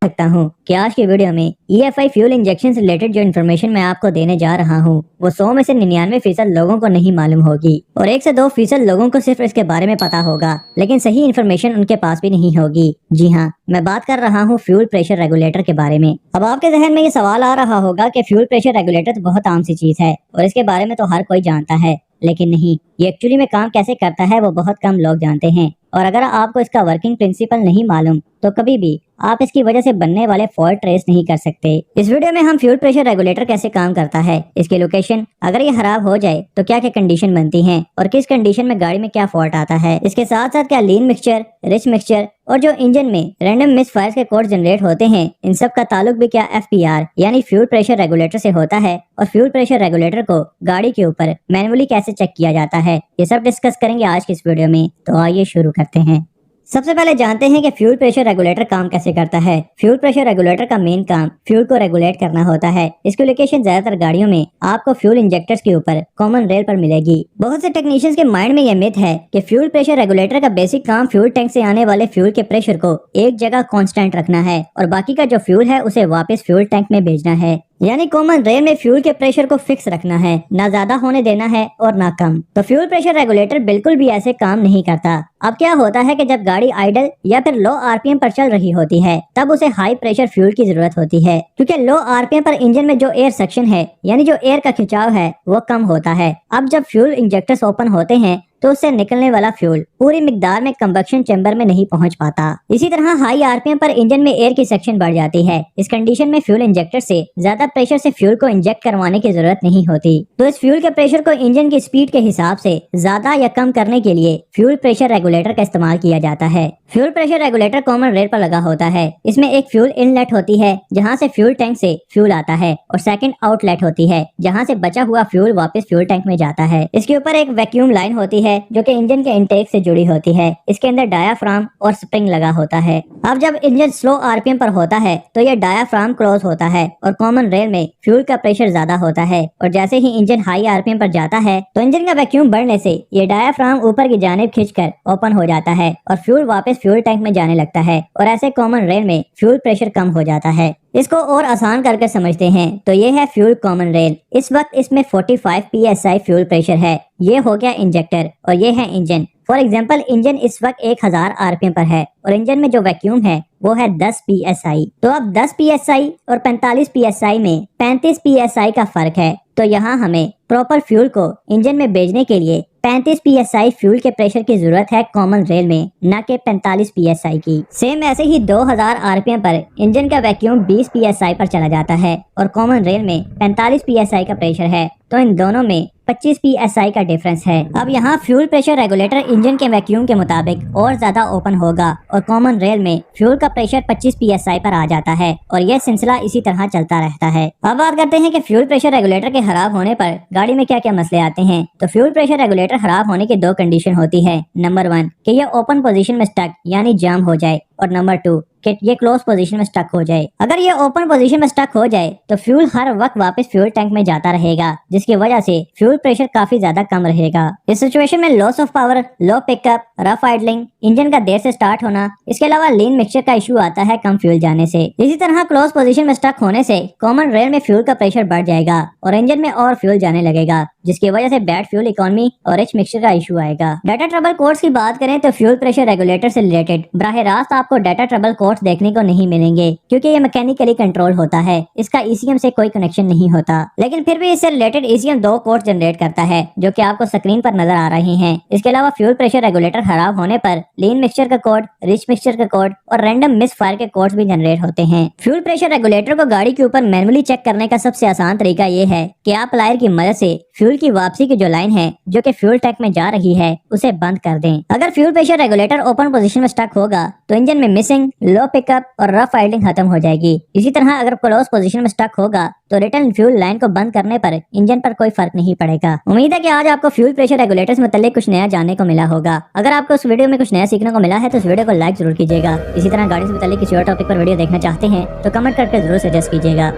सकता हूँ कि आज की वीडियो में EFI फ्यूल इंजेक्शन से रिलेटेड जो इन्फॉर्मेशन मैं आपको देने जा रहा हूँ वो 100 में से 99% लोगों को नहीं मालूम होगी और 1 से 2% लोगों को सिर्फ इसके बारे में पता होगा, लेकिन सही इन्फॉर्मेशन उनके पास भी नहीं होगी। जी हाँ, मैं बात कर रहा हूँ फ्यूल प्रेशर रेगुलेटर के बारे में। अब आपके जहन में ये सवाल आ रहा होगा कि फ्यूल प्रेशर रेगुलेटर तो बहुत आम सी चीज है और इसके बारे में तो हर कोई जानता है, लेकिन नहीं, ये एक्चुअली में काम कैसे करता है वो बहुत कम लोग जानते हैं। और अगर आपको इसका वर्किंग प्रिंसिपल नहीं मालूम तो कभी भी आप इसकी वजह से बनने वाले फॉल्ट ट्रेस नहीं कर सकते। इस वीडियो में हम फ्यूल प्रेशर रेगुलेटर कैसे काम करता है, इसकी लोकेशन, अगर ये खराब हो जाए तो क्या क्या कंडीशन बनती हैं और किस कंडीशन में गाड़ी में क्या फॉल्ट आता है, इसके साथ साथ क्या लीन मिक्सचर, रिच मिक्सचर और जो इंजन में रैंडम मिस फायर्स के कोड जनरेट होते हैं, इन सब का ताल्लुक भी क्या FPR यानी फ्यूल प्रेशर रेगुलेटर से होता है और फ्यूल प्रेशर रेगुलेटर को गाड़ी के ऊपर मैनुअली कैसे चेक किया जाता है, ये सब डिस्कस करेंगे आज की इस वीडियो में। तो आइए शुरू करते हैं। सबसे पहले जानते हैं कि फ्यूल प्रेशर रेगुलेटर काम कैसे करता है। फ्यूल प्रेशर रेगुलेटर का मेन काम फ्यूल को रेगुलेट करना होता है। इसकी लोकेशन ज्यादातर गाड़ियों में आपको फ्यूल इंजेक्टर्स के ऊपर कॉमन रेल पर मिलेगी। बहुत से टेक्नीशियंस के माइंड में यह मिथ है कि फ्यूल प्रेशर रेगुलेटर का बेसिक काम फ्यूल टैंक से आने वाले फ्यूल के प्रेशर को एक जगह कांस्टेंट रखना है और बाकी का जो फ्यूल है उसे वापस फ्यूल टैंक में भेजना है, यानी कॉमन रेल में फ्यूल के प्रेशर को फिक्स रखना है, ना ज्यादा होने देना है और ना कम। तो फ्यूल प्रेशर रेगुलेटर बिल्कुल भी ऐसे काम नहीं करता। अब क्या होता है कि जब गाड़ी आइडल या फिर लो RPM पर चल रही होती है तब उसे हाई प्रेशर फ्यूल की जरूरत होती है, क्योंकि लो RPM पर इंजन में जो एयर सक्शन है यानी जो एयर का खिंचाव है वो कम होता है। अब जब फ्यूल इंजेक्टर्स ओपन होते हैं तो उससे निकलने वाला फ्यूल पूरी मिकदार में कंबक्शन चैम्बर में नहीं पहुंच पाता। इसी तरह हाई RPM पर इंजन में एयर की सेक्शन बढ़ जाती है। इस कंडीशन में फ्यूल इंजेक्टर से ज्यादा प्रेशर से फ्यूल को इंजेक्ट करवाने की जरूरत नहीं होती। तो इस फ्यूल के प्रेशर को इंजन की स्पीड के हिसाब से ज्यादा या कम करने के लिए फ्यूल प्रेशर रेगुलेटर का इस्तेमाल किया जाता है। Fuel pressure regulator common rail पर लगा होता है। इसमें एक फ्यूल इनलेट होती है जहाँ से फ्यूल टैंक से फ्यूल आता है और सेकंड आउटलेट होती है जहाँ से बचा हुआ फ्यूल वापस फ्यूल टैंक में जाता है। इसके ऊपर एक वैक्यूम लाइन होती है जो कि इंजन के इनटेक से जुड़ी होती है। इसके अंदर डायाफ्राम और स्प्रिंग लगा होता है। अब जब इंजन स्लो RPM पर होता है तो यह डायाफ्राम क्लोज होता है और कॉमन रेल में फ्यूल का प्रेशर ज्यादा होता है और जैसे ही इंजन हाई RPM पर जाता है तो इंजन का वैक्यूम बढ़ने से ये डायाफ्राम ऊपर की जानिब खींचकर ओपन हो जाता है और फ्यूल वापस फ्यूल टैंक में जाने लगता है और ऐसे कॉमन रेल में फ्यूल प्रेशर कम हो जाता है। इसको और आसान करके समझते हैं तो ये है फ्यूल कॉमन रेल। इस वक्त इसमें 45 PSI फ्यूल प्रेशर है। ये हो गया इंजेक्टर और ये है इंजन। फॉर एग्जाम्पल इंजन इस वक्त 1000 RPM पर है और इंजन में जो वैक्यूम है वो है 10 PSI। तो अब 10 PSI और 45 PSI में 35 PSI का फर्क है। तो यहाँ हमें प्रॉपर फ्यूल को इंजन में भेजने के लिए 35 PSI फ्यूल के प्रेशर की जरूरत है कॉमन रेल में, न कि 45 PSI की। सेम ऐसे ही 2000 RPM पर इंजन का वैक्यूम 20 PSI पर चला जाता है और कॉमन रेल में 45 PSI का प्रेशर है, तो इन दोनों में 25 PSI का डिफरेंस है। अब यहाँ फ्यूल प्रेशर रेगुलेटर इंजन के वैक्यूम के मुताबिक और ज्यादा ओपन होगा और कॉमन रेल में फ्यूल का प्रेशर 25 PSI पर आ जाता है और यह सिलसिला इसी तरह चलता रहता है। अब बात करते हैं कि फ्यूल प्रेशर रेगुलेटर के खराब होने पर गाड़ी में क्या क्या मसले आते हैं। तो फ्यूल प्रेशर रेगुलेटर खराब होने की 2 कंडीशन होती है। नंबर 1 कि यह ओपन पोजीशन में स्टक यानी जाम हो जाए और नंबर 2 कि ये क्लोज पोजीशन में स्टक हो जाए। अगर ये ओपन पोजीशन में स्टक हो जाए तो फ्यूल हर वक्त वापस फ्यूल टैंक में जाता रहेगा, जिसकी वजह से फ्यूल प्रेशर काफी ज्यादा कम रहेगा। इस सिचुएशन में loss of power, low pickup, rough idling, engine का देर से स्टार्ट होना, इसके अलावा लीन मिक्सचर का इशू आता है कम फ्यूल जाने से। इसी तरह क्लोज पोजीशन में स्टक होने से कॉमन रेल में फ्यूल का प्रेशर बढ़ जाएगा और इंजन में और फ्यूल जाने लगेगा, जिसकी वजह से बैड फ्यूल इकोनॉमी और रिच मिक्सचर का इशू आएगा। डाटा ट्रबल कोड्स की बात करें तो फ्यूल प्रेशर रेगुलेटर से रिलेटेड बराह रास्त आपको डाटा ट्रबल कोड्स देखने को नहीं मिलेंगे, क्योंकि ये मैकेनिकली कंट्रोल होता है। इसका ECM से कोई कनेक्शन नहीं होता, लेकिन फिर भी इससे रिलेटेड ECM 2 कोड्स जनरेट करता है जो कि आपको स्क्रीन पर नजर आ रहे हैं। इसके अलावा फ्यूल प्रेशर रेगुलेटर खराब होने पर लीन मिक्सचर का कोड, रिच मिक्सचर का कोड और रैंडम मिस फायर के कोड्स भी जनरेट होते हैं। फ्यूल प्रेशर रेगुलेटर को गाड़ी के ऊपर मैनुअली चेक करने का सबसे आसान तरीका ये है कि आप प्लायर की मदद से फ्यूल की वापसी की जो लाइन है जो कि फ्यूल टैंक में जा रही है उसे बंद कर दें। अगर fuel pressure regulator open position में स्टक होगा तो इंजन में मिसिंग, लो पिकअप और रफ आइडलिंग खत्म हो जाएगी। इसी तरह अगर क्लोज पोजीशन में स्टक होगा तो रिटर्न फ्यूल लाइन को बंद करने पर इंजन पर कोई फर्क नहीं पड़ेगा। उम्मीद है कि आज आपको फ्यूल प्रेशर रेगुलेटर से मुताल्लिक कुछ नया जानने को मिला होगा। अगर आपको इस वीडियो में कुछ नया सीखने को मिला है तो इस वीडियो को लाइक जरूर कीजिएगा। इसी तरह गाड़ी से मुताल्लिक किसी और टॉपिक पर वीडियो देखना चाहते हैं तो कमेंट करके जरूर सजेस्ट कीजिएगा।